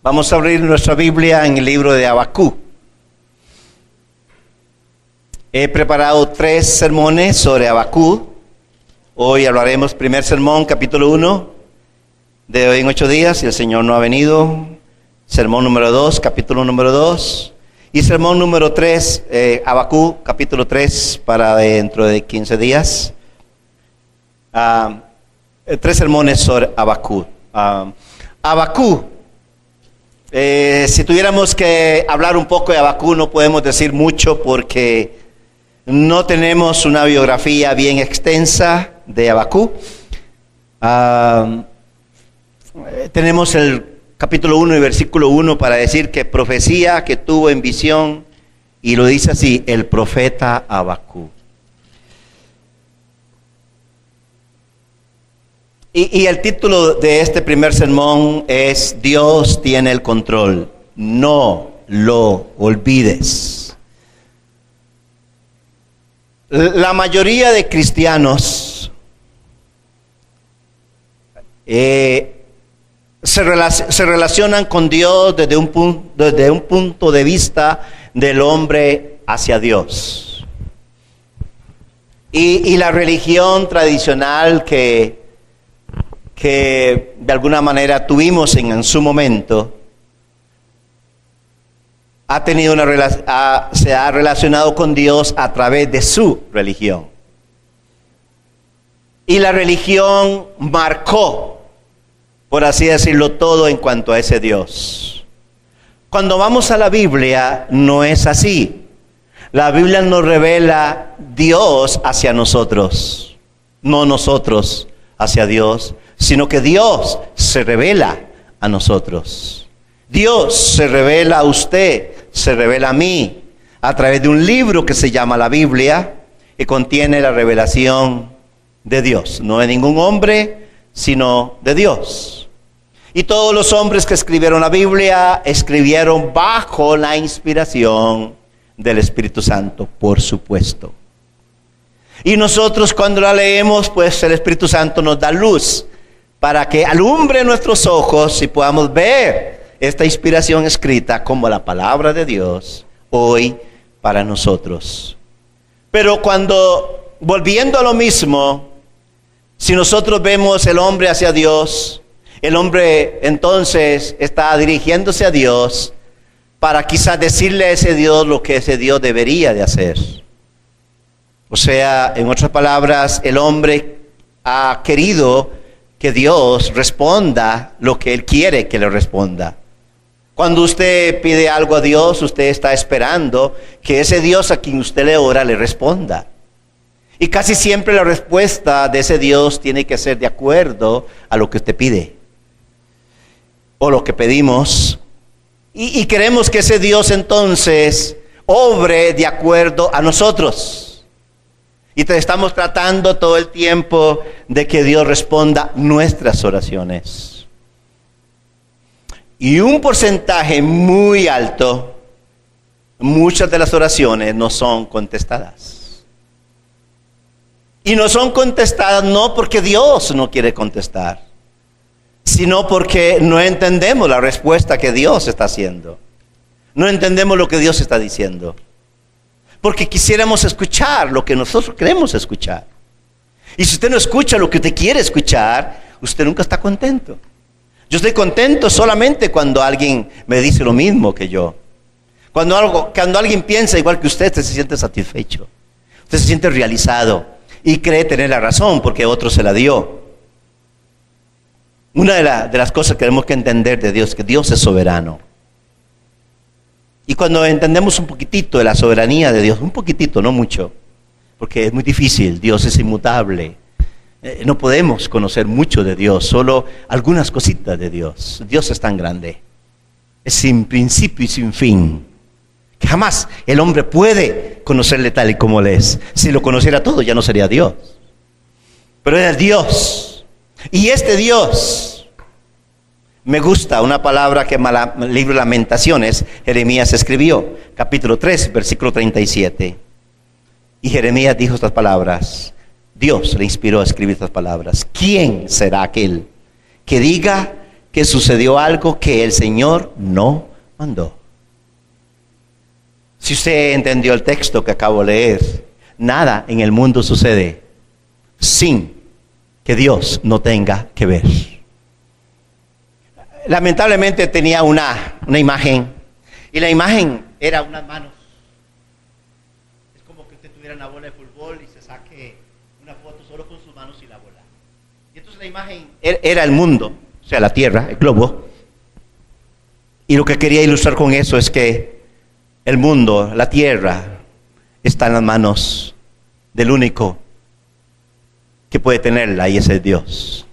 Vamos a abrir nuestra Biblia en el libro de Habacuc. He preparado 3 sermones sobre Habacuc. Hoy hablaremos primer sermón, capítulo 1, de hoy en 8 días, y el Señor no ha venido. Sermón número 2, capítulo número 2. Y sermón número 3, Habacuc, capítulo 3, para dentro de 15 días. 3 sermones sobre Habacuc. Habacuc. Si tuviéramos que hablar un poco de Habacuc, no podemos decir mucho porque no tenemos una biografía bien extensa de Habacuc. Tenemos el capítulo 1 y versículo 1 para decir que profecía que tuvo en visión, y lo dice así, el profeta Habacuc. Y el título de este primer sermón es Dios tiene el control, no lo olvides. La mayoría de cristianos se relacionan con Dios desde un punto de vista del hombre hacia Dios. Y la religión tradicional que de alguna manera tuvimos en su momento, se ha relacionado con Dios a través de su religión. Y la religión marcó, por así decirlo, todo en cuanto a ese Dios. Cuando vamos a la Biblia, no es así. La Biblia nos revela Dios hacia nosotros, no nosotros hacia Dios, sino que Dios se revela a nosotros. Dios se revela a usted, se revela a mí, a través de un libro que se llama la Biblia, que contiene la revelación de Dios, no de ningún hombre, sino de Dios. Y todos los hombres que escribieron la Biblia, escribieron bajo la inspiración del Espíritu Santo, por supuesto. Y nosotros cuando la leemos, pues el Espíritu Santo nos da luz para que alumbre nuestros ojos y podamos ver esta inspiración escrita como la palabra de Dios hoy para nosotros. Pero volviendo a lo mismo, si nosotros vemos el hombre hacia Dios, el hombre entonces está dirigiéndose a Dios para quizás decirle a ese Dios lo que ese Dios debería de hacer. O sea, en otras palabras, el hombre ha querido que Dios responda lo que Él quiere que le responda. Cuando usted pide algo a Dios, usted está esperando que ese Dios a quien usted le ora le responda. Y casi siempre la respuesta de ese Dios tiene que ser de acuerdo a lo que usted pide o lo que pedimos. Y queremos que ese Dios entonces obre de acuerdo a nosotros. Y estamos tratando todo el tiempo de que Dios responda nuestras oraciones. Y un porcentaje muy alto, muchas de las oraciones no son contestadas. Y no son contestadas no porque Dios no quiere contestar, sino porque no entendemos la respuesta que Dios está haciendo. No entendemos lo que Dios está diciendo. Porque quisiéramos escuchar lo que nosotros queremos escuchar. Y si usted no escucha lo que usted quiere escuchar, usted nunca está contento. Yo estoy contento solamente cuando alguien me dice lo mismo que yo. Cuando alguien piensa igual que usted se siente satisfecho. Usted se siente realizado y cree tener la razón porque otro se la dio. Una de las cosas que tenemos que entender de Dios es que Dios es soberano. Y cuando entendemos un poquitito de la soberanía de Dios, un poquitito, no mucho, porque es muy difícil, Dios es inmutable. No podemos conocer mucho de Dios, solo algunas cositas de Dios. Dios es tan grande, es sin principio y sin fin, que jamás el hombre puede conocerle tal y como Él es. Si lo conociera todo, ya no sería Dios. Pero es Dios. Y este Dios... Me gusta una palabra que en el libro de Lamentaciones Jeremías escribió, capítulo 3, versículo 37. Y Jeremías dijo estas palabras. Dios le inspiró a escribir estas palabras. ¿Quién será aquel que diga que sucedió algo que el Señor no mandó. Si usted entendió el texto que acabo de leer, nada en el mundo sucede sin que Dios no tenga que ver. Lamentablemente tenía una imagen, y la imagen era unas manos. Es como que usted tuviera una bola de fútbol y se saque una foto solo con sus manos y la bola. Y entonces la imagen era el mundo, o sea, la tierra, el globo. Y lo que quería ilustrar con eso es que el mundo, la tierra, está en las manos del único que puede tenerla, y ese es Dios.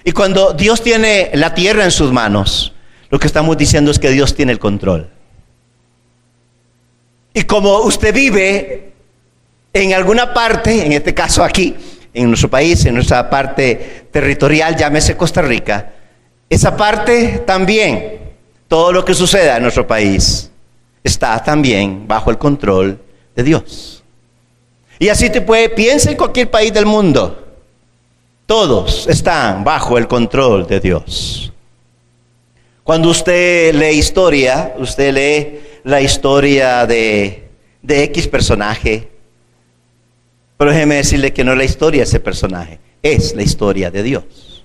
Y cuando Dios tiene la tierra en sus manos, lo que estamos diciendo es que Dios tiene el control. Y como usted vive en alguna parte, en este caso aquí, en nuestro país, en nuestra parte territorial, llámese Costa Rica, esa parte también, todo lo que suceda en nuestro país, está también bajo el control de Dios. Y así piensa en cualquier país del mundo. Todos están bajo el control de Dios. Cuando usted lee historia, usted lee la historia de X personaje. Pero déjeme decirle que no es la historia de ese personaje, es la historia de Dios.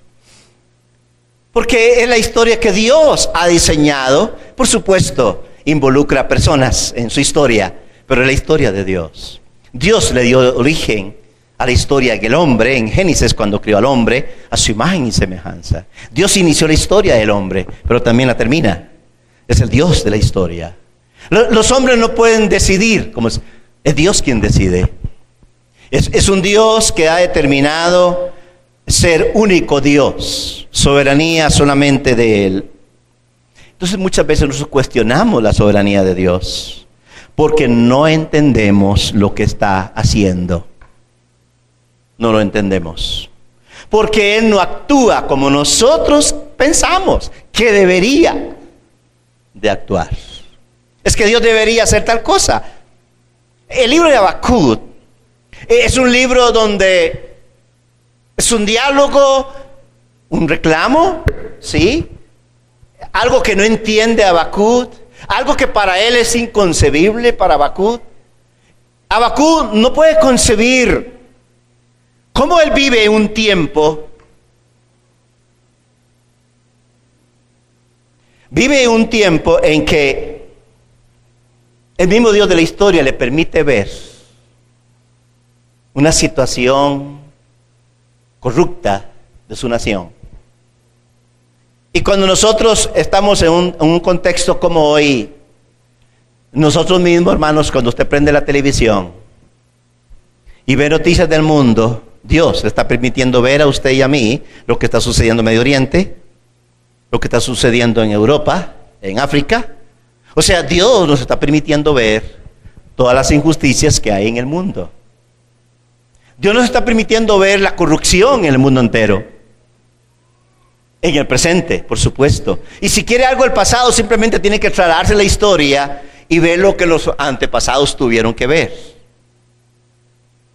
Porque es la historia que Dios ha diseñado. Por supuesto, involucra a personas en su historia, pero es la historia de Dios. Dios le dio origen a la historia del hombre en Génesis, cuando creó al hombre a su imagen y semejanza. Dios inició la historia del hombre, pero también la termina. Es el Dios de la historia. Los hombres no pueden decidir, es Dios quien decide. Es un Dios que ha determinado ser único Dios, soberanía solamente de Él. Entonces muchas veces nosotros cuestionamos la soberanía de Dios, porque no entendemos lo que está haciendo. No lo entendemos. Porque Él no actúa como nosotros pensamos que debería de actuar. Es que Dios debería hacer tal cosa. El libro de Habacuc es un libro donde es un diálogo, un reclamo, ¿sí? Algo que no entiende Habacuc, algo que para él es inconcebible para Habacuc. Habacuc no puede concebir cómo él vive un tiempo. Vive un tiempo en que el mismo Dios de la historia le permite ver una situación corrupta de su nación. Y cuando nosotros estamos en un contexto como hoy, nosotros mismos, hermanos, cuando usted prende la televisión y ve noticias del mundo, Dios le está permitiendo ver a usted y a mí lo que está sucediendo en Medio Oriente, lo que está sucediendo en Europa, en África. O sea, Dios nos está permitiendo ver todas las injusticias que hay en el mundo. Dios nos está permitiendo ver la corrupción en el mundo entero. En el presente, por supuesto. Y si quiere algo del pasado, simplemente tiene que trasladarse la historia y ver lo que los antepasados tuvieron que ver.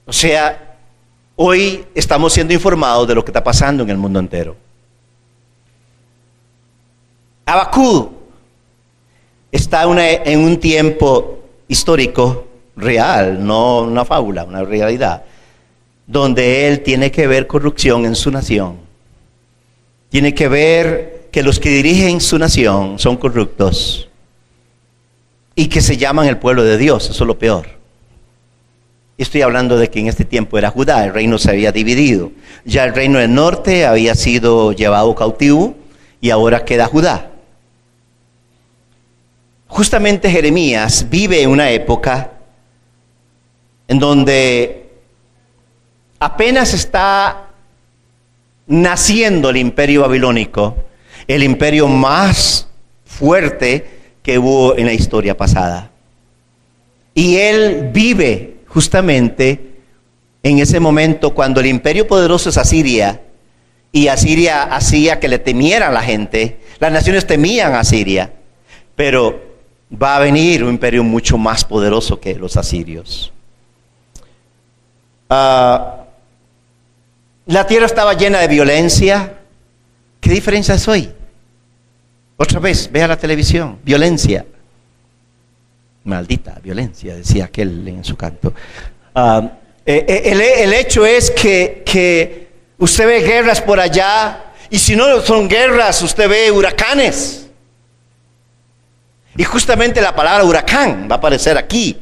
O sea, hoy estamos siendo informados de lo que está pasando en el mundo entero. Habacuc está en un tiempo histórico real, no una fábula, una realidad, donde él tiene que ver corrupción en su nación. Tiene que ver que los que dirigen su nación son corruptos y que se llaman el pueblo de Dios. Eso es lo peor. Estoy hablando de que en este tiempo era Judá, el reino se había dividido. Ya el reino del norte había sido llevado cautivo y ahora queda Judá. Justamente Jeremías vive en una época en donde apenas está naciendo el imperio babilónico, el imperio más fuerte que hubo en la historia pasada. Y él vive justamente en ese momento cuando el imperio poderoso es Asiria, y Asiria hacía que le temieran la gente. Las naciones temían a Asiria, pero va a venir un imperio mucho más poderoso que los asirios. La tierra estaba llena de violencia. ¿Qué diferencia es hoy? Otra vez, vea la televisión, violencia. Maldita violencia, decía aquel en su canto. El hecho es que usted ve guerras por allá, y si no son guerras, usted ve huracanes. Y justamente la palabra huracán va a aparecer aquí,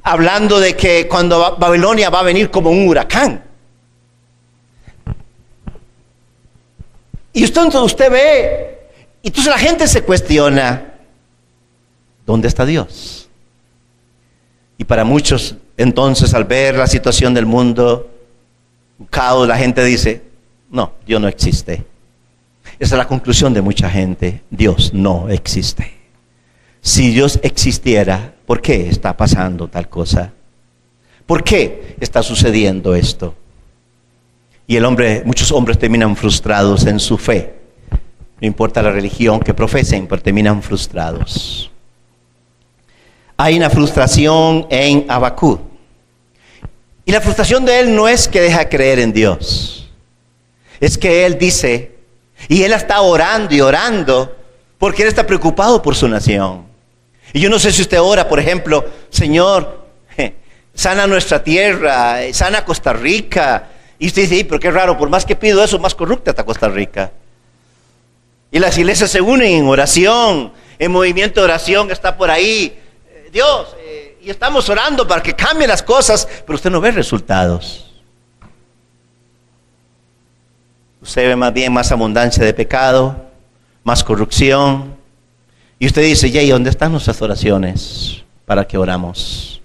hablando de que cuando Babilonia va a venir como un huracán. Y usted ve, y entonces la gente se cuestiona, ¿dónde está Dios? Y para muchos, entonces, al ver la situación del mundo, un caos, la gente dice, no, Dios no existe. Esa es la conclusión de mucha gente, Dios no existe. Si Dios existiera, ¿por qué está pasando tal cosa? ¿Por qué está sucediendo esto? Y muchos hombres terminan frustrados en su fe. No importa la religión que profesen, pero terminan frustrados. Hay una frustración en Habacuc. Y la frustración de él no es que deja creer en Dios. Es que él dice, y él está orando y orando, porque él está preocupado por su nación. Y yo no sé si usted ora, por ejemplo, Señor, sana nuestra tierra, sana Costa Rica. Y usted dice, pero qué raro, por más que pido eso, más corrupta está Costa Rica. Y las iglesias se unen en oración, en movimiento de oración que está por ahí. Dios, y estamos orando para que cambien las cosas, pero usted no ve resultados. Usted ve más bien más abundancia de pecado, más corrupción. Y usted dice, ¿y dónde están nuestras oraciones para que oramos?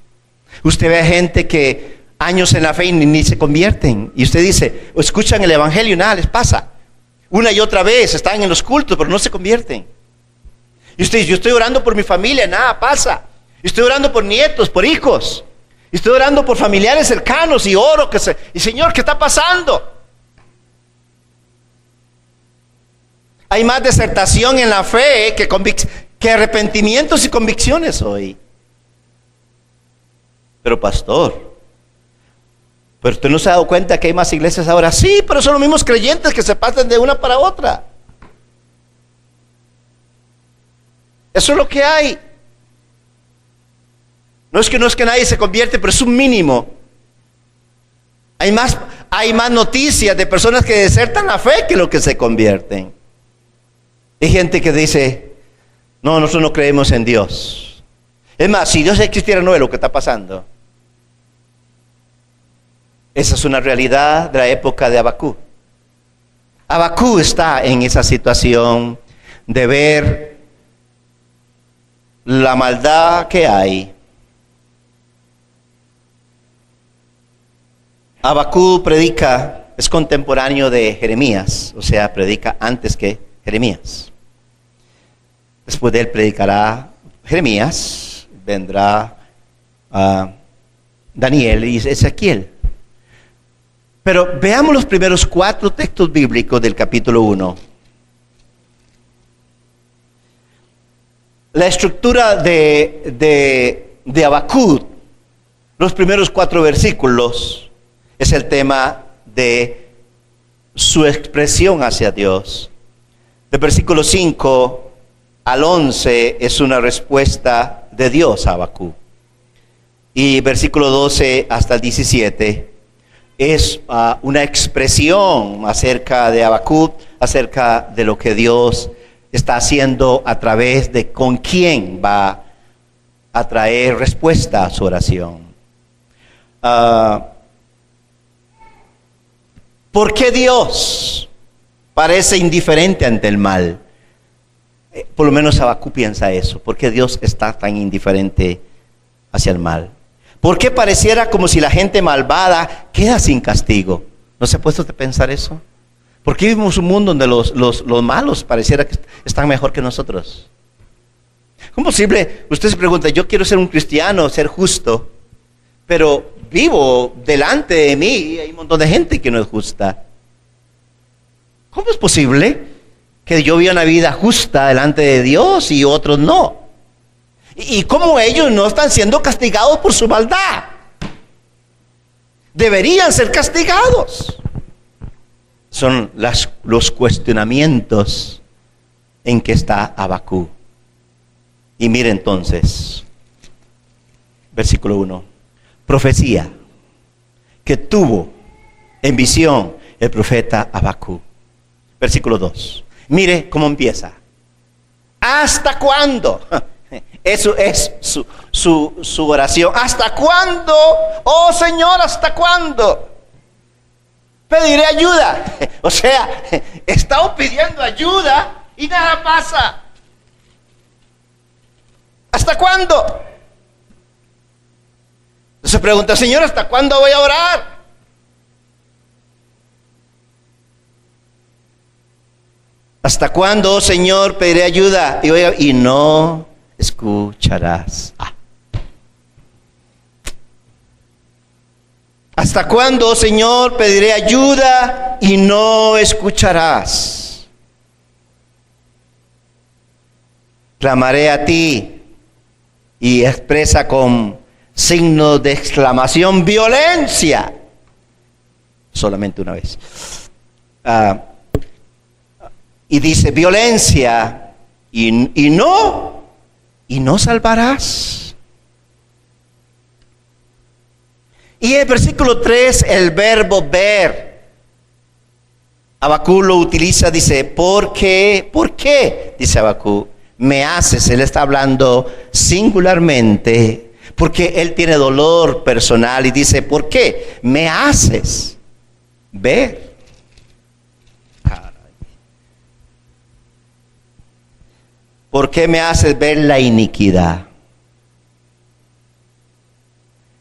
Usted ve a gente que años en la fe y ni se convierten. Y usted dice, o escuchan el evangelio y nada les pasa. Una y otra vez están en los cultos, pero no se convierten. Y usted dice, yo estoy orando por mi familia, nada pasa. Estoy orando por nietos, por hijos. Estoy orando por familiares cercanos y oro. Y Señor, ¿qué está pasando? Hay más desertación en la fe que arrepentimientos y convicciones hoy. Pero pastor, ¿pero usted no se ha dado cuenta que hay más iglesias ahora? Sí, pero son los mismos creyentes que se pasan de una para otra. Eso es lo que hay. No es que nadie se convierte, pero es un mínimo. Hay más noticias de personas que desertan la fe que los que se convierten. Hay gente que dice, no, nosotros no creemos en Dios. Es más, si Dios existiera, no es lo que está pasando. Esa es una realidad de la época de Habacuc. Habacuc está en esa situación de ver la maldad que hay. Habacuc predica, es contemporáneo de Jeremías, o sea, predica antes que Jeremías. Después de él predicará Jeremías, vendrá Daniel y Ezequiel. Pero veamos los primeros 4 textos bíblicos del capítulo 1. La estructura de Habacuc, los primeros 4 versículos, es el tema de su expresión hacia Dios. Del versículo 5 al 11 es una respuesta de Dios a Habacuc. Y versículo 12 hasta el 17 es una expresión acerca de Habacuc, acerca de lo que Dios está haciendo a través de con quién va a traer respuesta a su oración. ¿Por qué Dios parece indiferente ante el mal? Por lo menos Habacuc piensa eso. ¿Por qué Dios está tan indiferente hacia el mal? ¿Por qué pareciera como si la gente malvada queda sin castigo? ¿No se ha puesto a pensar eso? ¿Por qué vivimos un mundo donde los malos pareciera que están mejor que nosotros? ¿Cómo es posible? Usted se pregunta, yo quiero ser un cristiano, ser justo, pero vivo delante de mí y hay un montón de gente que no es justa. ¿Cómo es posible que yo viva una vida justa delante de Dios y otros no? ¿Y cómo ellos no están siendo castigados por su maldad? Deberían ser castigados. Son los cuestionamientos en que está Habacuc. Y mire entonces, versículo 1, profecía que tuvo en visión el profeta Habacuc. Versículo 2, mire cómo empieza. ¿Hasta cuándo? Eso es su oración. ¿Hasta cuándo? Oh Señor, ¿hasta cuándo? Pediré ayuda. O sea, estamos pidiendo ayuda y nada pasa. ¿Hasta cuándo? Se pregunta, Señor, ¿hasta cuándo voy a orar? ¿Hasta cuándo, oh Señor, pediré ayuda? Y no escucharás. ¿Hasta cuándo, oh Señor, pediré ayuda y no escucharás? Clamaré a ti, y expresa con signo de exclamación, violencia. Solamente una vez. Y dice, violencia, y no salvarás. Y el versículo 3, el verbo ver, Habacuc lo utiliza, dice, ¿por qué? ¿Por qué? Dice Habacuc, me haces, él está hablando singularmente, porque él tiene dolor personal y dice, ¿por qué? Me haces ver. ¿Por qué me haces ver la iniquidad?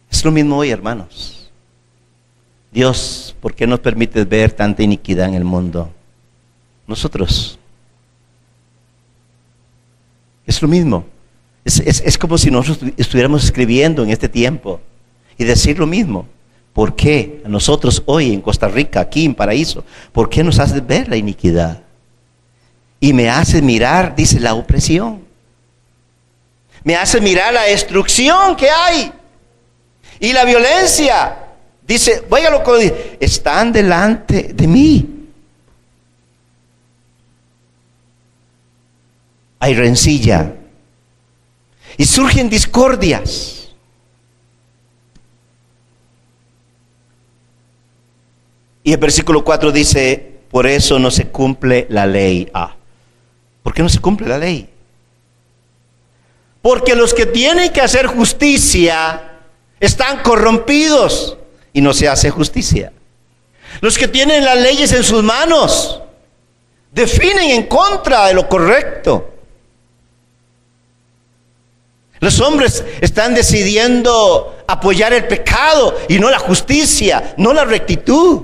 Es lo mismo hoy, hermanos. Dios, ¿por qué nos permites ver tanta iniquidad en el mundo? Nosotros. Es lo mismo. Es como si nosotros estuviéramos escribiendo en este tiempo y decir lo mismo. ¿Por qué a nosotros hoy en Costa Rica, aquí en Paraíso, por qué nos haces ver la iniquidad? Y me haces mirar, dice, la opresión. Me hace mirar la destrucción que hay. Y la violencia. Dice, vaya lo que dice, están delante de mí. Hay rencilla. Y surgen discordias. Y el versículo 4 dice, por eso no se cumple la ley. ¿Por qué no se cumple la ley? Porque los que tienen que hacer justicia están corrompidos y no se hace justicia. Los que tienen las leyes en sus manos definen en contra de lo correcto. Los hombres están decidiendo apoyar el pecado y no la justicia, no la rectitud.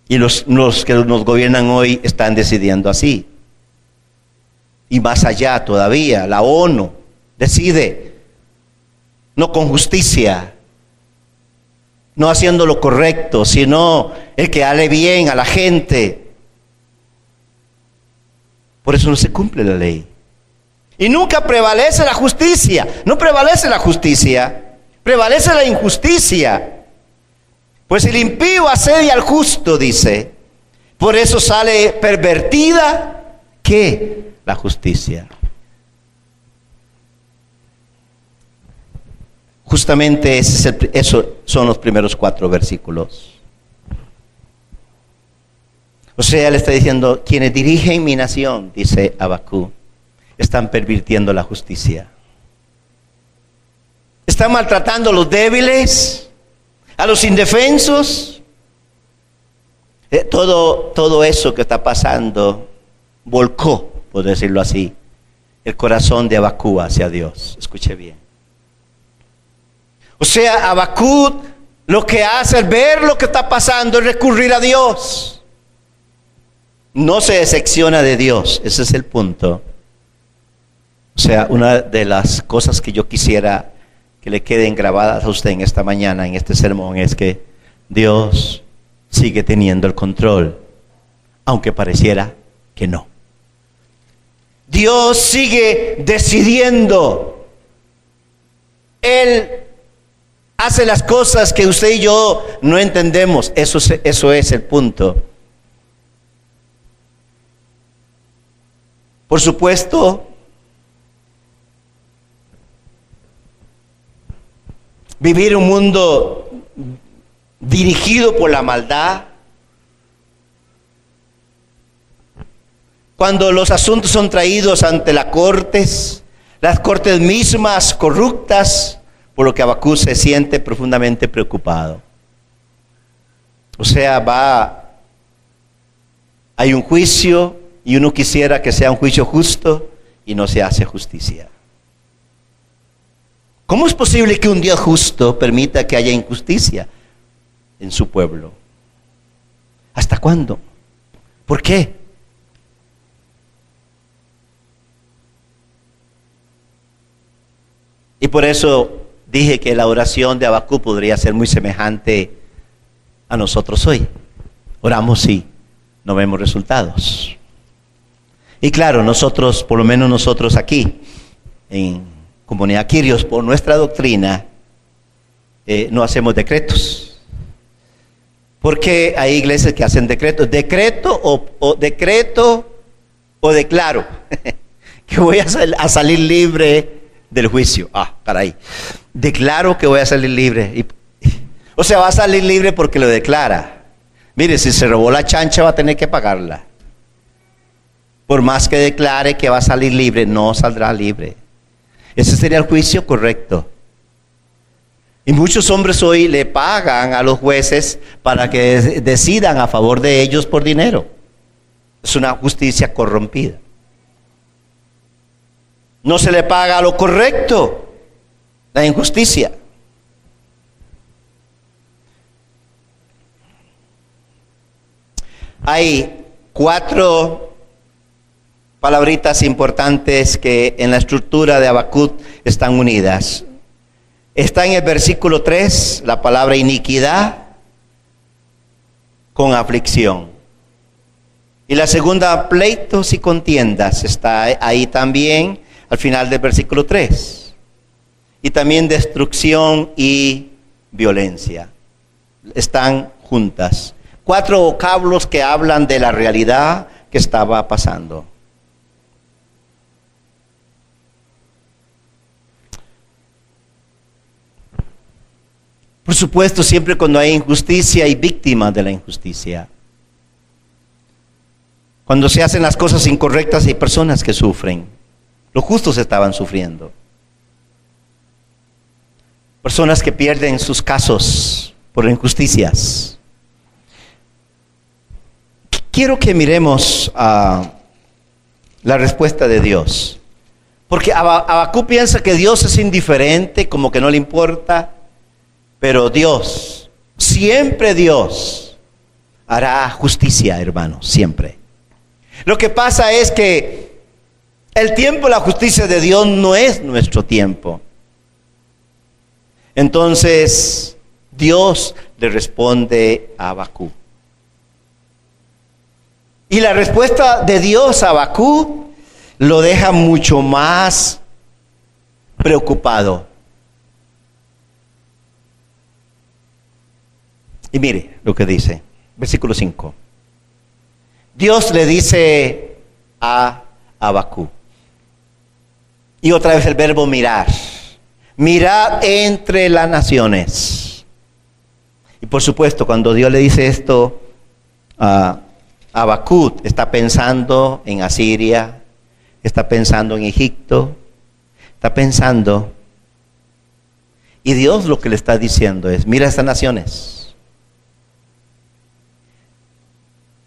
Y los que nos gobiernan hoy están decidiendo así. Y más allá todavía, la ONU decide, no con justicia, no haciendo lo correcto, sino el que hable bien a la gente. Por eso no se cumple la ley. Y nunca prevalece la justicia, no prevalece la justicia, prevalece la injusticia. Pues el impío asedia al justo, dice. Por eso sale pervertida, ¿qué? La justicia. Justamente esos son los primeros 4 versículos. O sea, le está diciendo, quienes dirigen mi nación, dice Habacuc, están pervirtiendo la justicia. Están maltratando a los débiles, a los indefensos. Todo eso que está pasando volcó, por decirlo así, el corazón de Habacuc hacia Dios. Escuche bien. O sea, Habacuc lo que hace al ver lo que está pasando es recurrir a Dios. No se decepciona de Dios, ese es el punto. O sea, una de las cosas que yo quisiera que le queden grabadas a usted en esta mañana, en este sermón, es que Dios sigue teniendo el control, aunque pareciera que no. Dios sigue decidiendo. Él hace las cosas que usted y yo no entendemos. Eso es el punto. Por supuesto, vivir un mundo dirigido por la maldad, cuando los asuntos son traídos ante las cortes mismas corruptas, por lo que Habacuc se siente profundamente preocupado. O sea, hay un juicio y uno quisiera que sea un juicio justo y no se hace justicia. ¿Cómo es posible que un Dios justo permita que haya injusticia en su pueblo? ¿Hasta cuándo? ¿Por qué? Y por eso dije que la oración de Habacuc podría ser muy semejante a nosotros hoy. Oramos y no vemos resultados. Y claro, nosotros, por lo menos nosotros aquí, en Comunidad Quirios, por nuestra doctrina, no hacemos decretos. Porque hay iglesias que hacen decretos. Decreto o declaro que voy a salir libre del juicio. Caray. Declaro que voy a salir libre. O sea, va a salir libre porque lo declara. Mire, si se robó la chancha va a tener que pagarla. Por más que declare que va a salir libre, no saldrá libre. Ese sería el juicio correcto. Y muchos hombres hoy le pagan a los jueces para que decidan a favor de ellos por dinero. Es una justicia corrompida. No se le paga lo correcto, la injusticia. Hay 4 palabritas importantes que en la estructura de Habacuc están unidas. Está en el versículo 3 la palabra iniquidad con aflicción. Y la segunda, pleitos y contiendas, está ahí también al final del versículo 3. Y también destrucción y violencia. Están juntas. 4 vocablos que hablan de la realidad que estaba pasando. Por supuesto, siempre cuando hay injusticia hay víctimas de la injusticia. Cuando se hacen las cosas incorrectas hay personas que sufren. Los justos estaban sufriendo. Personas que pierden sus casos por injusticias. Quiero que miremos la respuesta de Dios. Porque Habacuc piensa que Dios es indiferente, como que no le importa. Pero Dios, siempre Dios, hará justicia, hermanos, siempre. Lo que pasa es que el tiempo, la justicia de Dios no es nuestro tiempo. Entonces, Dios le responde a Habacuc. Y la respuesta de Dios a Habacuc lo deja mucho más preocupado. Y mire lo que dice, versículo 5. Dios le dice a Habacuc, y otra vez el verbo mirar. Mirad entre las naciones. Y por supuesto, cuando Dios le dice esto a Habacuc, está pensando en Asiria, está pensando en Egipto, está pensando. Y Dios lo que le está diciendo es, mira estas naciones.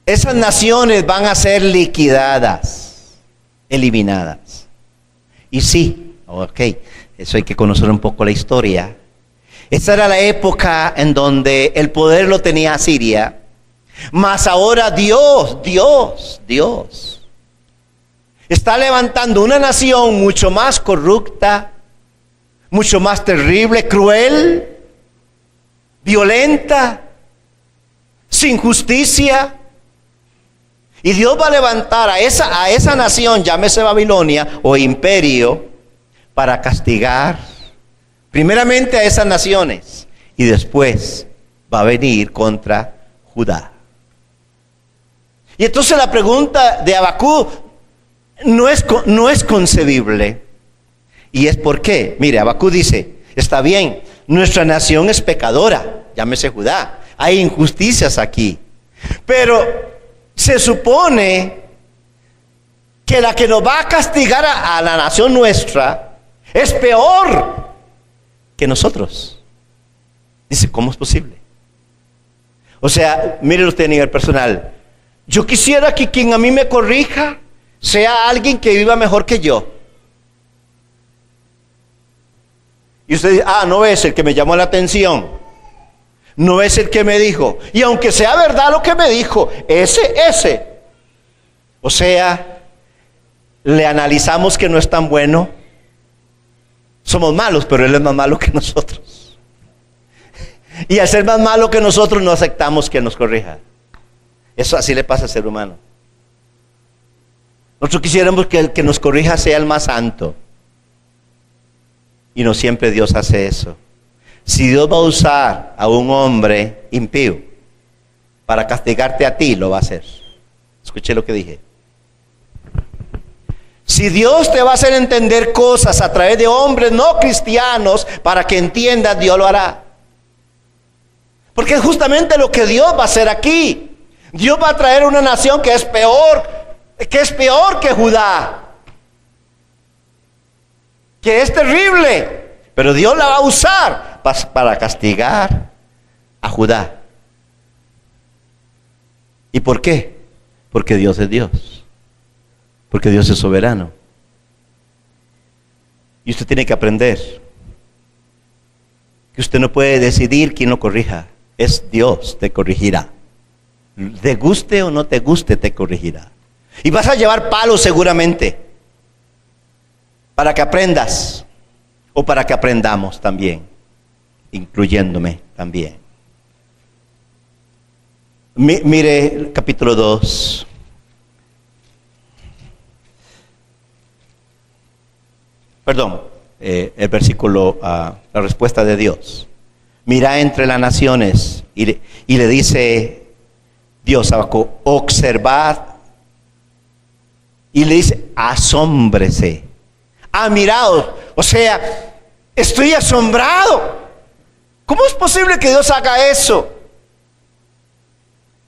Esas naciones van a ser liquidadas, eliminadas. Y sí, eso hay que conocer un poco la historia. Esa era la época en donde el poder lo tenía Asiria. Mas ahora Dios está levantando una nación mucho más corrupta, mucho más terrible, cruel, violenta, sin justicia. Y Dios va a levantar a esa nación, llámese Babilonia o imperio, para castigar primeramente a esas naciones y después va a venir contra Judá. Y entonces la pregunta de Habacuc no es concebible. ¿Y es por qué? Mire, Habacuc dice, está bien, nuestra nación es pecadora, llámese Judá, hay injusticias aquí, pero se supone que la que nos va a castigar a la nación nuestra es peor que nosotros. Dice, ¿cómo es posible? O sea, mire usted a nivel personal, yo quisiera que quien a mí me corrija sea alguien que viva mejor que yo. Y usted dice, no es el que me llamó la atención, no es el que me dijo, y aunque sea verdad lo que me dijo, ese. O sea, le analizamos que no es tan bueno, somos malos, pero él es más malo que nosotros. Y al ser más malo que nosotros, no aceptamos que nos corrija. Eso así le pasa al ser humano. Nosotros quisiéramos que el que nos corrija sea el más santo. Y no siempre Dios hace eso. Si Dios va a usar a un hombre impío para castigarte a ti, lo va a hacer. Escuché lo que dije. Si Dios te va a hacer entender cosas a través de hombres no cristianos para que entiendas, Dios lo hará. Porque es justamente lo que Dios va a hacer aquí. Dios va a traer una nación que es peor que Judá, que es terrible, pero Dios la va a usar para castigar a Judá. ¿Y por qué? Porque Dios es Dios, porque Dios es soberano. Y usted tiene que aprender que usted no puede decidir quién lo corrija, es Dios te corrigirá. Te guste o no te guste, te corrigirá. Y vas a llevar palos seguramente, para que aprendas, o para que aprendamos también, incluyéndome también. Mire el capítulo 2. Perdón, el versículo, la respuesta de Dios. Mira entre las naciones, y le dice Dios a Habacuc, observad, y le dice, asómbrese. Miraos, o sea, estoy asombrado. ¿Cómo es posible que Dios haga eso?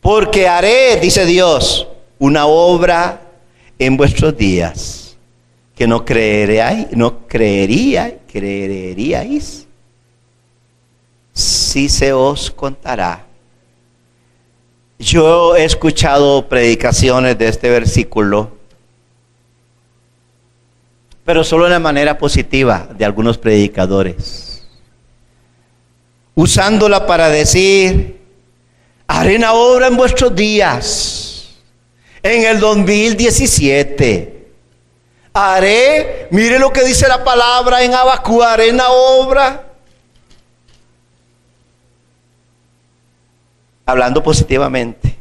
Porque haré, dice Dios, una obra en vuestros días que no creeríais si se os contara. Yo he escuchado predicaciones de este versículo, pero solo de manera positiva de algunos predicadores, usándola para decir, haré una obra en vuestros días, en el 2017, haré, mire lo que dice la palabra en Habacuc, haré una obra, hablando positivamente.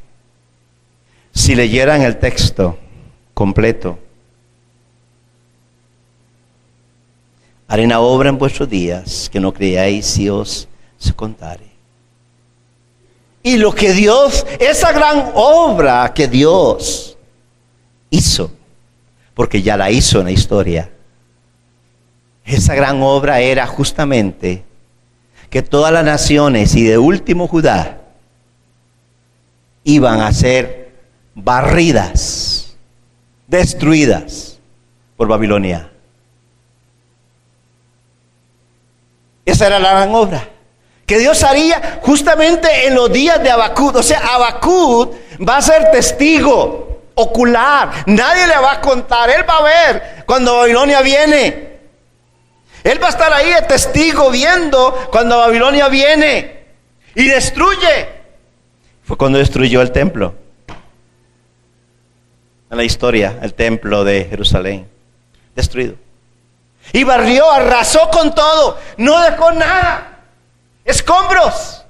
Si leyeran el texto completo, haré una obra en vuestros días que no creáis si os contare. Y lo que Dios, esa gran obra que Dios hizo, porque ya la hizo en la historia, esa gran obra era justamente que todas las naciones y de último Judá iban a ser barridas, destruidas por Babilonia. Esa era la gran obra que Dios haría justamente en los días de Habacuc. O sea, Habacuc va a ser testigo ocular. Nadie le va a contar. Él va a ver cuando Babilonia viene. Él va a estar ahí de testigo viendo cuando Babilonia viene y destruye. Fue cuando destruyó el templo. En la historia, el templo de Jerusalén, destruido. Y barrió, arrasó con todo, no dejó nada, escombros,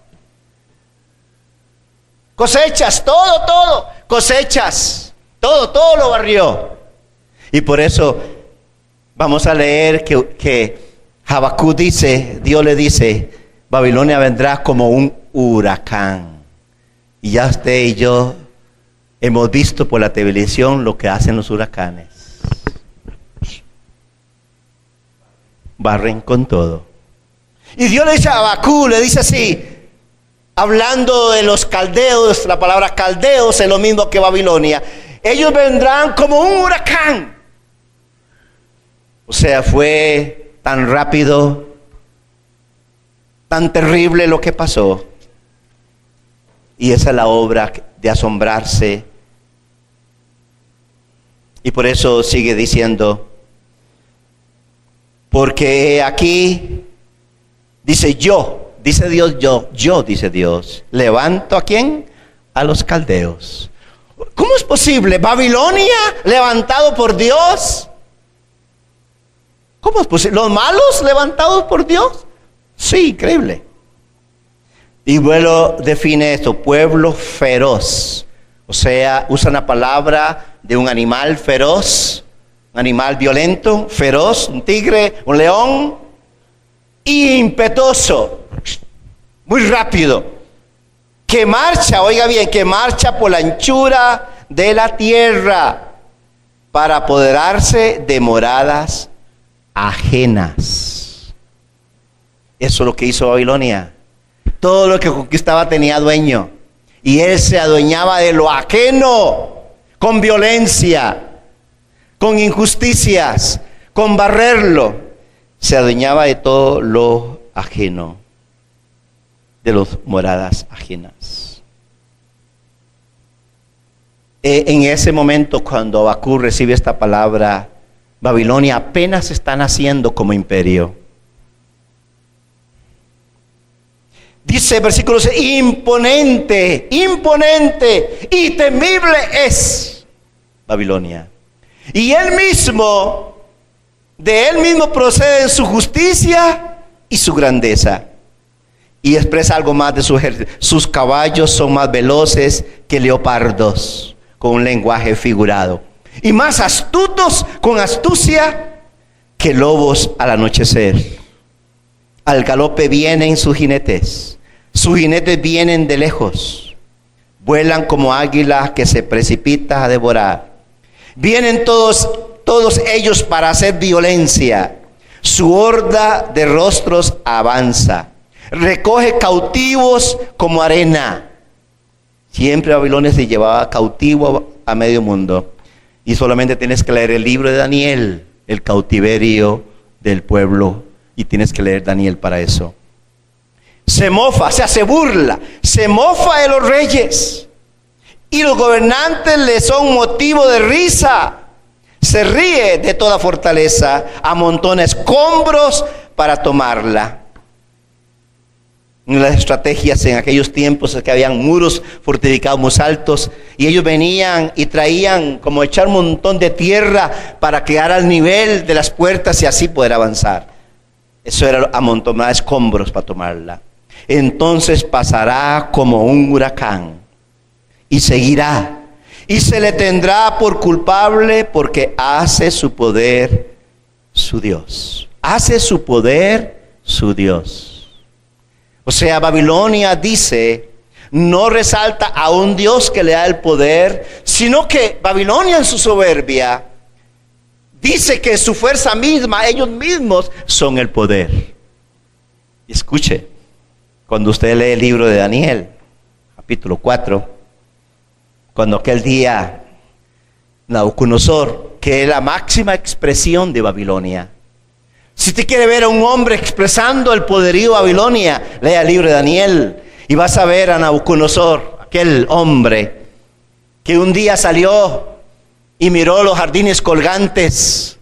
cosechas, todo, cosechas, todo lo barrió. Y por eso vamos a leer que Habacuc dice, Dios le dice, Babilonia vendrá como un huracán. Y ya usted y yo hemos visto por la televisión lo que hacen los huracanes. barren con todo. Y Dios le dice a Habacuc, le dice así, hablando de los caldeos, la palabra caldeos es lo mismo que Babilonia. Ellos vendrán como un huracán. O sea, fue tan rápido, tan terrible lo que pasó. Y esa es la obra de asombrarse. Y por eso sigue diciendo, porque aquí dice yo, dice Dios, yo, dice Dios, levanto ¿a quién? A los caldeos. ¿Cómo es posible? ¿Babilonia levantado por Dios? ¿Cómo es posible? ¿Los malos levantados por Dios? Sí, increíble. Y luego define esto, pueblo feroz. O sea, usa una palabra de un animal feroz, un animal violento, feroz, un tigre, un león, impetuoso, muy rápido, que marcha, oiga bien, que marcha por la anchura de la tierra para apoderarse de moradas ajenas. Eso es lo que hizo Babilonia. Todo lo que conquistaba tenía dueño. Y él se adueñaba de lo ajeno, con violencia, con injusticias, con barrerlo. Se adueñaba de todo lo ajeno, de las moradas ajenas. En ese momento, cuando Habacuc recibe esta palabra, Babilonia apenas está naciendo como imperio. Dice versículo 6, imponente y temible es Babilonia. Y de él mismo procede su justicia y su grandeza. Y expresa algo más de su ejército. Sus caballos son más veloces que leopardos, con un lenguaje figurado. Y más astutos con astucia que lobos al anochecer. Al galope vienen sus jinetes vienen de lejos, vuelan como águilas que se precipita a devorar. Vienen todos ellos para hacer violencia. Su horda de rostros avanza, recoge cautivos como arena. Siempre Babilonia se llevaba cautivo a medio mundo. Y solamente tienes que leer el libro de Daniel, el cautiverio del pueblo. Y tienes que leer Daniel para eso. Se mofa, o sea, se burla, se mofa de los reyes. Y los gobernantes le son motivo de risa. Se ríe de toda fortaleza, amontona escombros para tomarla. Las estrategias en aquellos tiempos es que habían muros fortificados muy altos. Y ellos venían y traían como echar un montón de tierra para quedar al nivel de las puertas y así poder avanzar. Eso era amontonar escombros para tomarla. Entonces pasará como un huracán y seguirá. Y se le tendrá por culpable porque hace su poder su Dios. Hace su poder su Dios. O sea, Babilonia dice, no resalta a un Dios que le da el poder, sino que Babilonia en su soberbia dice que su fuerza misma, ellos mismos son el poder. Y escuche, cuando usted lee el libro de Daniel, capítulo 4, cuando aquel día Nabucodonosor, que es la máxima expresión de Babilonia. Si usted quiere ver a un hombre expresando el poderío de Babilonia, lea el libro de Daniel y vas a ver a Nabucodonosor, aquel hombre que un día salió y miró los jardines colgantes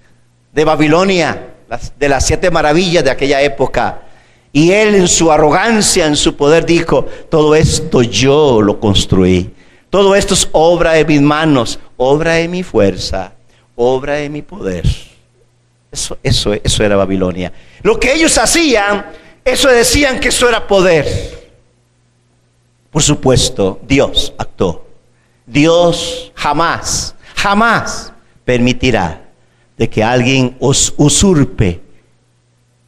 de Babilonia, de las 7 maravillas de aquella época. Y él en su arrogancia, en su poder dijo, todo esto yo lo construí. Todo esto es obra de mis manos, obra de mi fuerza, obra de mi poder. Eso era Babilonia. Lo que ellos hacían, eso decían que eso era poder. Por supuesto, Dios actuó. Dios jamás permitirá de que alguien os usurpe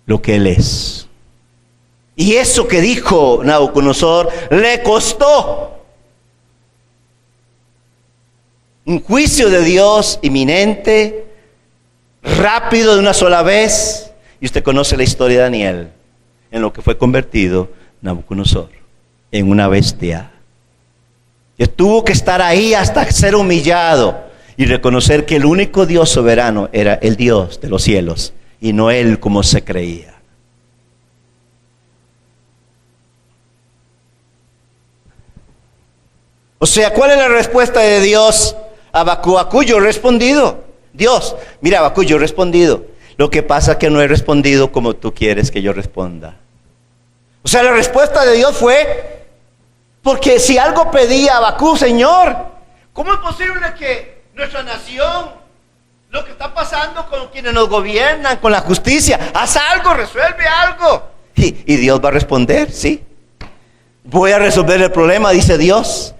lo que Él es. Y eso que dijo Nabucodonosor le costó un juicio de Dios inminente, rápido de una sola vez, Y usted conoce la historia de Daniel, en lo que fue convertido Nabucodonosor, en una bestia. Y tuvo que estar ahí hasta ser humillado y reconocer que el único Dios soberano era el Dios de los cielos y no él como se creía. O sea, ¿cuál es la respuesta de Dios a Habacuc? Habacuc, yo he respondido. Dios, mira Habacuc, yo he respondido. Lo que pasa es que no he respondido como tú quieres que yo responda. O sea, la respuesta de Dios fue, porque si algo pedía Habacuc, Señor, ¿cómo es posible que nuestra nación, lo que está pasando con quienes nos gobiernan, con la justicia, haz algo, resuelve algo? Y Dios va a responder, sí. Voy a resolver el problema, dice Dios,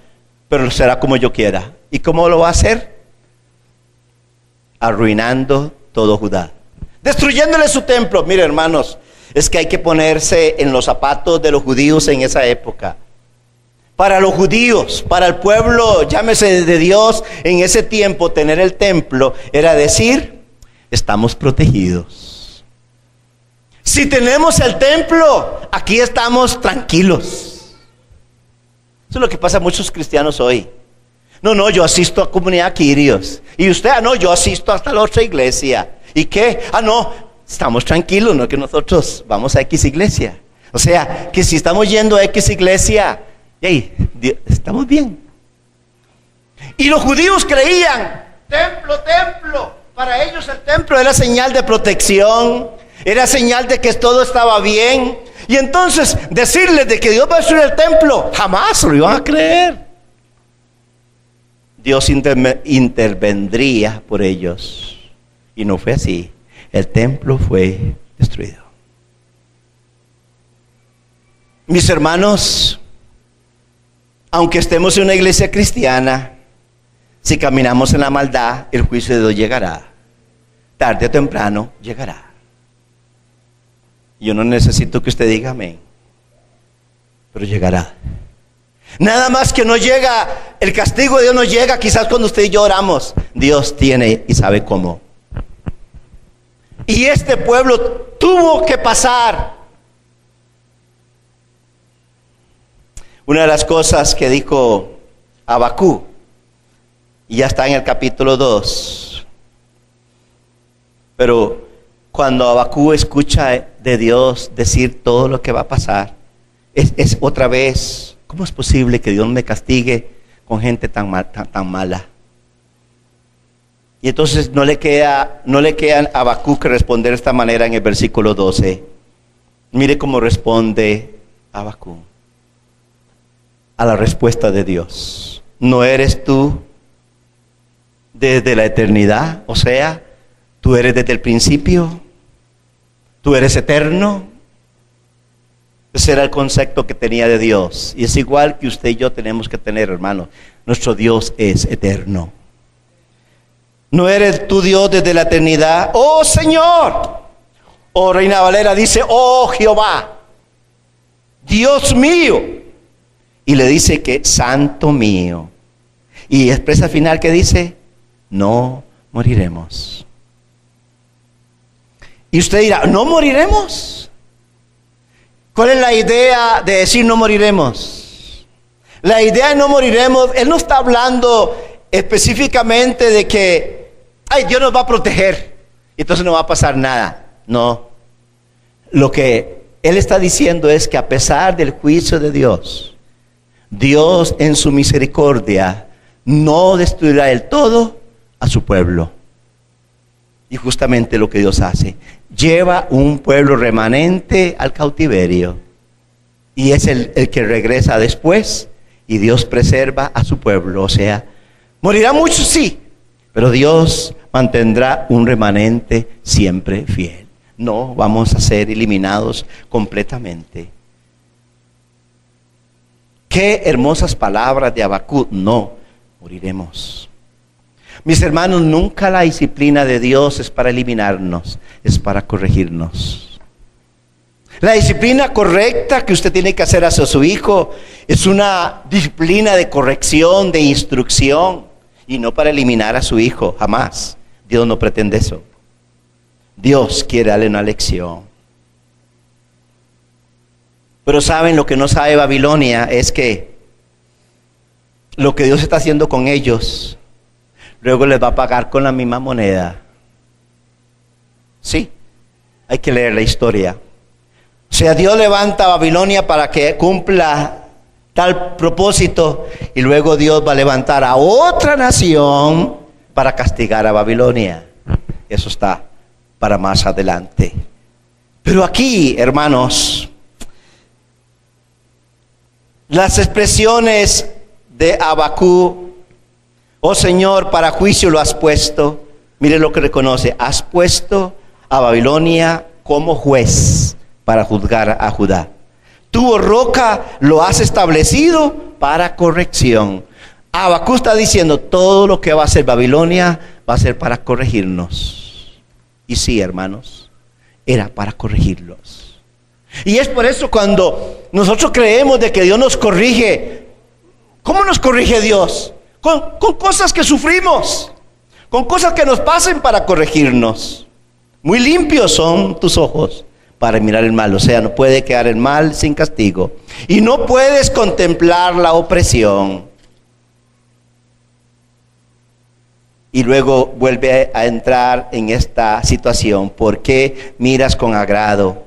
pero será como yo quiera. ¿Y cómo lo va a hacer? Arruinando todo Judá, destruyéndole su templo. Mire, hermanos, es que hay que ponerse en los zapatos de los judíos en esa época. Para los judíos, para el pueblo, llámese de Dios, en ese tiempo tener el templo era decir, estamos protegidos. Si tenemos el templo, aquí estamos tranquilos. Eso es lo que pasa a muchos cristianos hoy. No, yo asisto a Comunidad Quirios. Y usted, no, yo asisto hasta la otra iglesia. ¿Y qué? No, estamos tranquilos, no que nosotros vamos a X iglesia. O sea, que si estamos yendo a X iglesia, hey, estamos bien. Y los judíos creían, templo. Para ellos el templo era señal de protección, era señal de que todo estaba bien. Y entonces decirles de que Dios va a destruir el templo, jamás lo iban a creer. Dios intervendría por ellos. Y no fue así. El templo fue destruido. Mis hermanos, aunque estemos en una iglesia cristiana, si caminamos en la maldad, el juicio de Dios llegará. Tarde o temprano llegará. Yo no necesito que usted diga amén, pero llegará. Nada más que no llega, el castigo de Dios no llega quizás cuando usted y yo oramos. Dios tiene y sabe cómo. Y este pueblo tuvo que pasar. Una de las cosas que dijo Habacuc, y ya está en el capítulo 2, pero cuando Habacuc escucha de Dios decir todo lo que va a pasar, es otra vez, ¿cómo es posible que Dios me castigue con gente tan mala? Y entonces no le queda a Habacuc que responder de esta manera en el versículo 12. Mire cómo responde Habacuc a la respuesta de Dios. ¿No eres tú desde la eternidad? O sea, tú eres desde el principio, tú eres eterno. Ese era el concepto que tenía de Dios. Y es igual que usted y yo tenemos que tener, hermano. Nuestro Dios es eterno. ¿No eres tu Dios desde la eternidad? ¡Oh Señor! O Reina Valera dice, ¡oh Jehová! Dios mío. Y le dice que santo mío. Y expresa al final que dice, no moriremos. Y usted dirá, ¿no moriremos? ¿Cuál es la idea de decir no moriremos? La idea de no moriremos, Él no está hablando específicamente de que Dios nos va a proteger, entonces no va a pasar nada. No. Lo que Él está diciendo es que a pesar del juicio de Dios, Dios en su misericordia no destruirá del todo a su pueblo. Y justamente lo que Dios hace, lleva un pueblo remanente al cautiverio. Y es el que regresa después, y Dios preserva a su pueblo. O sea, morirá muchos, sí, pero Dios mantendrá un remanente siempre fiel. No vamos a ser eliminados completamente. Qué hermosas palabras de Habacuc. No moriremos. Mis hermanos, nunca la disciplina de Dios es para eliminarnos, es para corregirnos. La disciplina correcta que usted tiene que hacer hacia su hijo es una disciplina de corrección, de instrucción, y no para eliminar a su hijo, jamás. Dios no pretende eso. Dios quiere darle una lección. Pero saben, lo que no sabe Babilonia es que lo que Dios está haciendo con ellos, luego les va a pagar con la misma moneda. Sí, hay que leer la historia. O sea, Dios levanta a Babilonia para que cumpla tal propósito, y luego Dios va a levantar a otra nación para castigar a Babilonia. Eso está para más adelante. Pero aquí, hermanos, las expresiones de Habacuc: oh Señor, para juicio lo has puesto. Mire lo que reconoce: has puesto a Babilonia como juez para juzgar a Judá. Tú, oh roca, lo has establecido para corrección. Habacuc está diciendo: todo lo que va a hacer Babilonia va a ser para corregirnos. Y sí, hermanos, era para corregirlos. Y es por eso cuando nosotros creemos de que Dios nos corrige, ¿cómo nos corrige Dios? Con cosas que sufrimos, con cosas que nos pasen para corregirnos. Muy limpios son tus ojos para mirar el mal. O sea, no puede quedar el mal sin castigo. Y no puedes contemplar la opresión. Y luego vuelve a entrar en esta situación: ¿por qué miras con agrado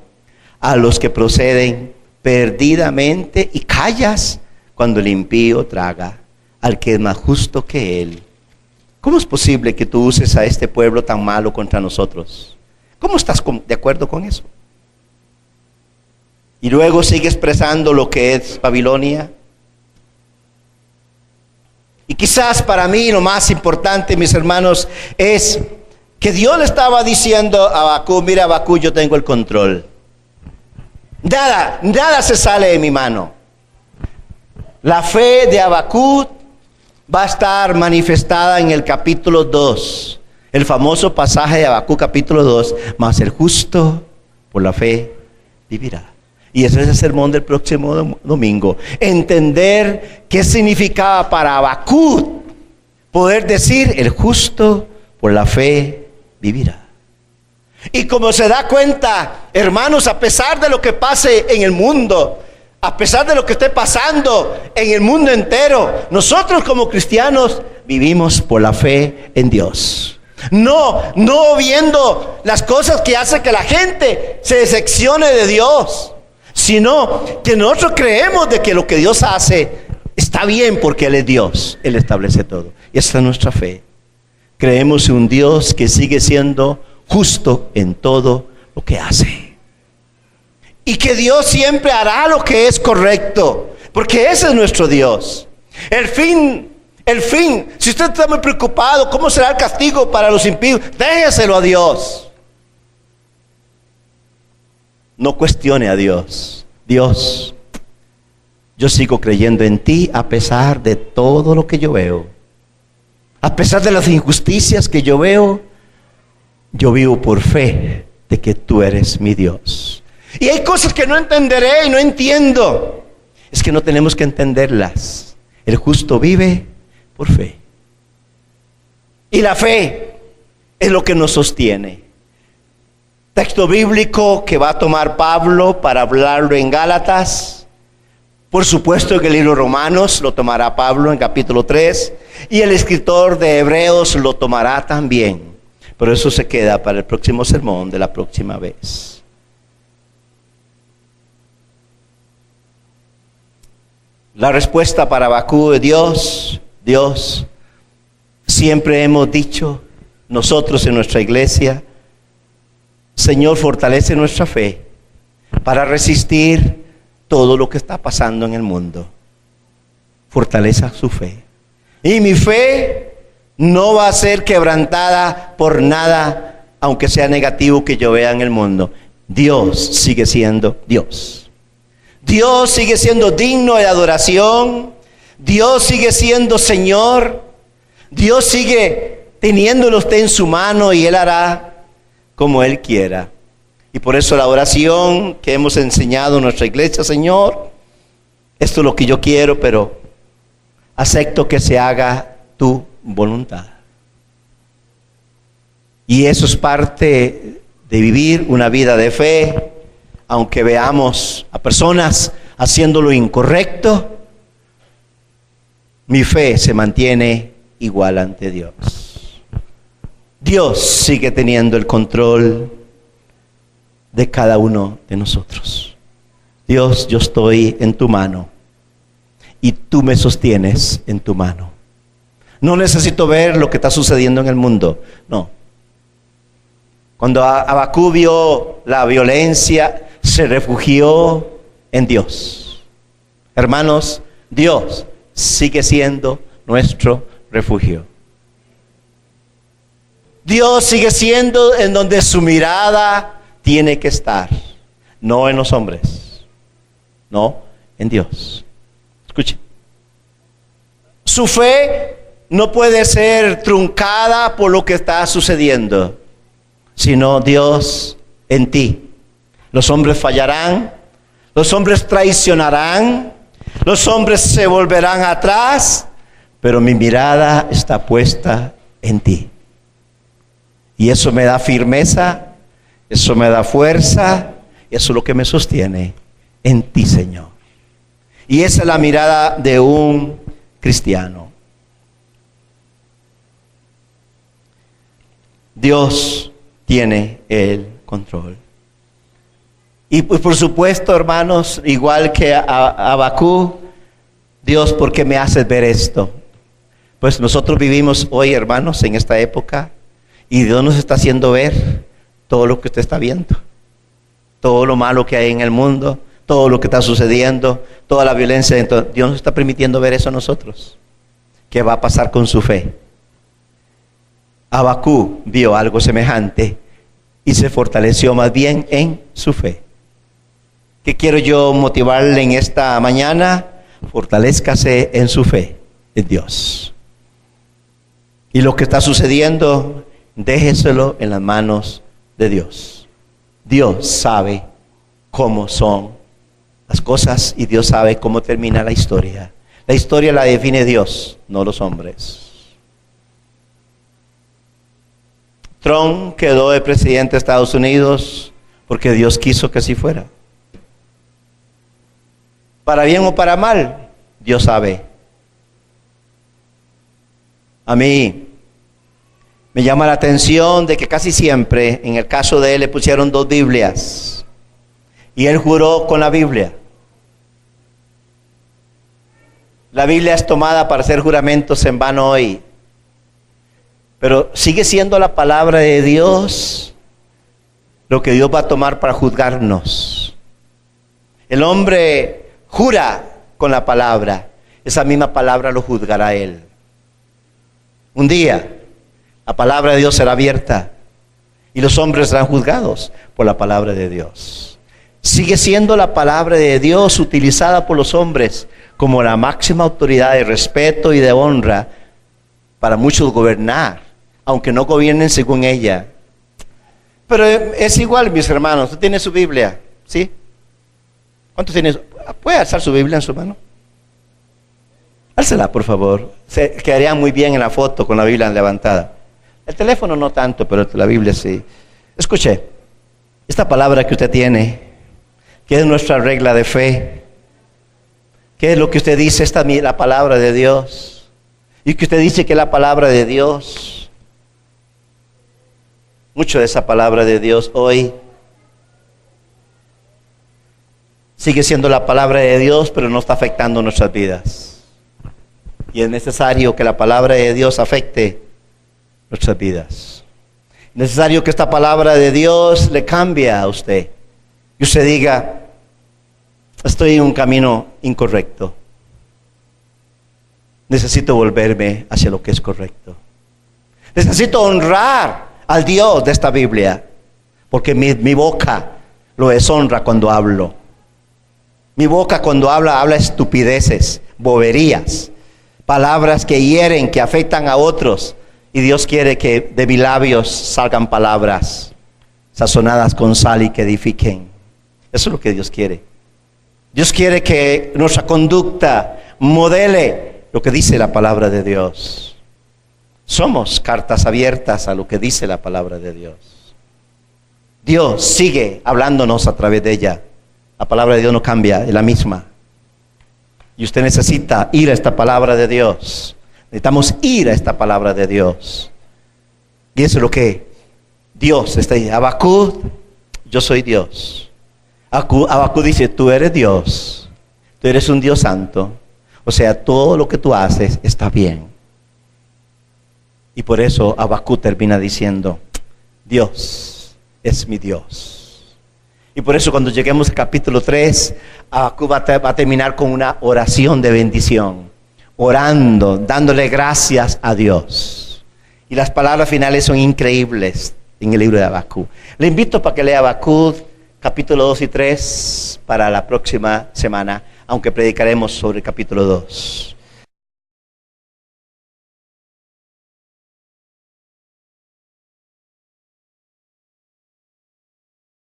a los que proceden perdidamente y callas cuando el impío traga al que es más justo que él? ¿Cómo es posible que tú uses a este pueblo tan malo contra nosotros? ¿Cómo estás de acuerdo con eso? Y luego sigue expresando lo que es Babilonia. Y quizás para mí lo más importante, mis hermanos, es que Dios le estaba diciendo a Habacuc: mira, Habacuc, yo tengo el control. Nada se sale de mi mano. La fe de Habacuc va a estar manifestada en el capítulo 2. El famoso pasaje de Habacuc capítulo 2. Mas el justo por la fe vivirá. Y ese es el sermón del próximo domingo. Entender qué significaba para Habacuc poder decir: el justo por la fe vivirá. Y como se da cuenta, hermanos, a pesar de lo que pase en el mundo, a pesar de lo que esté pasando en el mundo entero, nosotros como cristianos vivimos por la fe en Dios. No viendo las cosas que hacen que la gente se decepcione de Dios, sino que nosotros creemos de que lo que Dios hace está bien porque Él es Dios. Él establece todo. Y esa es nuestra fe. Creemos en un Dios que sigue siendo justo en todo lo que hace. Y que Dios siempre hará lo que es correcto, porque ese es nuestro Dios. El fin, si usted está muy preocupado, ¿cómo será el castigo para los impíos? Déjeselo a Dios. No cuestione a Dios. Dios, yo sigo creyendo en ti a pesar de todo lo que yo veo. A pesar de las injusticias que yo veo, yo vivo por fe de que tú eres mi Dios. Y hay cosas que no entenderé y no entiendo. Es que no tenemos que entenderlas. El justo vive por fe. Y la fe es lo que nos sostiene. Texto bíblico que va a tomar Pablo para hablarlo en Gálatas. Por supuesto que el libro de Romanos lo tomará Pablo en capítulo 3. Y el escritor de Hebreos lo tomará también. Pero eso se queda para el próximo sermón de la próxima vez. La respuesta para Habacuc de Dios, siempre hemos dicho nosotros en nuestra iglesia: Señor, fortalece nuestra fe para resistir todo lo que está pasando en el mundo. Fortaleza su fe. Y mi fe no va a ser quebrantada por nada, aunque sea negativo que yo vea en el mundo. Dios sigue siendo Dios. Dios sigue siendo digno de adoración. Dios sigue siendo Señor. Dios sigue teniéndolo usted en su mano y Él hará como Él quiera. Y por eso la oración que hemos enseñado en nuestra iglesia: Señor, esto es lo que yo quiero, pero acepto que se haga tu voluntad. Y eso es parte de vivir una vida de fe, aunque veamos a personas haciendo lo incorrecto, mi fe se mantiene igual ante Dios. Dios sigue teniendo el control de cada uno de nosotros. Dios, yo estoy en tu mano y tú me sostienes en tu mano. No necesito ver lo que está sucediendo en el mundo, no. Cuando Habacuc vio la violencia, se refugió en Dios. Hermanos, Dios sigue siendo nuestro refugio. Dios sigue siendo en donde su mirada tiene que estar, no en los hombres, no en Dios. Escuchen. Su fe no puede ser truncada por lo que está sucediendo, sino Dios en ti. Los hombres fallarán, los hombres traicionarán, los hombres se volverán atrás, pero mi mirada está puesta en ti. Y eso me da firmeza, eso me da fuerza, eso es lo que me sostiene en ti, Señor. Y esa es la mirada de un cristiano. Dios tiene el control. Y pues por supuesto, hermanos, igual que a Habacuc, Dios, ¿por qué me haces ver esto? Pues nosotros vivimos hoy, hermanos, en esta época, y Dios nos está haciendo ver todo lo que usted está viendo, todo lo malo que hay en el mundo, todo lo que está sucediendo, toda la violencia. Entonces, Dios nos está permitiendo ver eso a nosotros. ¿Qué va a pasar con su fe? Habacuc vio algo semejante y se fortaleció más bien en su fe. ¿Qué quiero yo motivarle en esta mañana? Fortalézcase en su fe en Dios. Y lo que está sucediendo, déjeselo en las manos de Dios. Dios sabe cómo son las cosas y Dios sabe cómo termina la historia. La historia la define Dios, no los hombres. Trump quedó de presidente de Estados Unidos porque Dios quiso que así fuera. Para bien o para mal, Dios sabe. A mí me llama la atención de que casi siempre, en el caso de él, le pusieron 2 Biblias. Y él juró con la Biblia. La Biblia es tomada para hacer juramentos en vano hoy. Pero sigue siendo la palabra de Dios lo que Dios va a tomar para juzgarnos. El hombre jura con la palabra. Esa misma palabra lo juzgará él. Un día la palabra de Dios será abierta y los hombres serán juzgados por la palabra de Dios. Sigue siendo la palabra de Dios utilizada por los hombres como la máxima autoridad de respeto y de honra para muchos gobernar, aunque no gobiernen según ella. Pero es igual, mis hermanos. ¿Usted tiene su Biblia? ¿Sí? ¿Cuántos tienen? ¿Puede alzar su Biblia en su mano? Álcela, por favor. Se quedaría muy bien en la foto con la Biblia levantada. El teléfono no tanto, pero la Biblia sí. Escuche, esta palabra que usted tiene, que es nuestra regla de fe, ¿qué es lo que usted dice? Esta es la palabra de Dios. Y que usted dice que es la palabra de Dios. Mucho de esa palabra de Dios hoy sigue siendo la palabra de Dios, pero no está afectando nuestras vidas. Y es necesario que la palabra de Dios afecte nuestras vidas. Es necesario que esta palabra de Dios le cambie a usted. Y usted diga, estoy en un camino incorrecto. Necesito volverme hacia lo que es correcto. Necesito honrar al Dios de esta Biblia, porque mi boca lo deshonra cuando hablo. Mi boca cuando habla estupideces, boberías, palabras que hieren, que afectan a otros. Y Dios quiere que de mis labios salgan palabras sazonadas con sal y que edifiquen. Eso es lo que Dios quiere. Dios quiere que nuestra conducta modele lo que dice la palabra de Dios. Somos cartas abiertas a lo que dice la palabra de Dios. Dios sigue hablándonos a través de ella. La palabra de Dios no cambia, es la misma. Y usted necesita ir a esta palabra de Dios. Necesitamos ir a esta palabra de Dios. Y eso es lo que Dios está diciendo. Habacuc, yo soy Dios. Habacuc dice, tú eres Dios. Tú eres un Dios santo. O sea, todo lo que tú haces está bien. Y por eso Habacuc termina diciendo, Dios es mi Dios. Y por eso cuando lleguemos al capítulo 3, Habacuc va a terminar con una oración de bendición. Orando, dándole gracias a Dios. Y las palabras finales son increíbles en el libro de Habacuc. Le invito para que lea Habacuc capítulo 2 y 3 para la próxima semana, aunque predicaremos sobre el capítulo 2.